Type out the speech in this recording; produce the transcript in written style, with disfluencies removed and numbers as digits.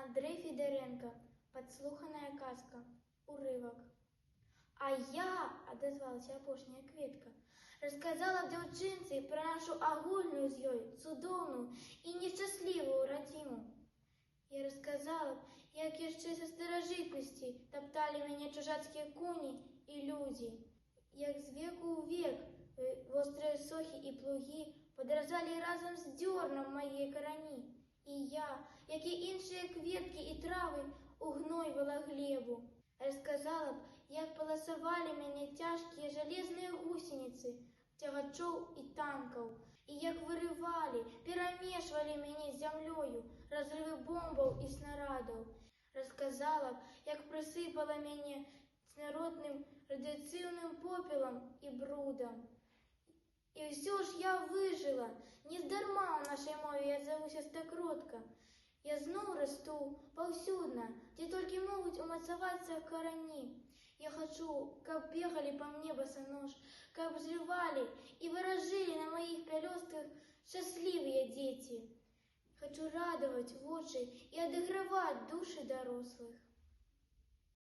Андрей Федоренко. Подслуханая казка. Урывак. А я, адозвалася апошняя кветка, расказала дзяўчынцы пра нашу агульную з ёй цудоўную і нешчаслівую радзіму. Я расказала, як яшчэ са старажытнасці тапталі мяне чужацкія коні і людзі, як з веку ў век вострыя сохі і плугі падразалі разам з дзёрнам мае карані. І я, як і іншыя кветкі і травы, угнойвала глебу. Расказала б, як паласавалі мяне цяжкія жалезныя гусеницы, цягачоў і танкаў, і як вырывалі, перамешвалі мяне з зямлёю, разрывы бомбаў і снарадаў. Расказала б, як прысыпала мяне смяротным радыяцыйным попелам і брудам. І ўсё ж я выжыла, нездарма ў нашай мове я завуся стакротка. Я зноў расту паўсюдна, дзе толькі могуць умацавацца карані. Я хачу, каб бегалі па мне басанож, каб жывалі і выражылі на маіх пялёстках шчаслівыя дзеці. Хачу радаваць вочы і адыграваць душы дарослых.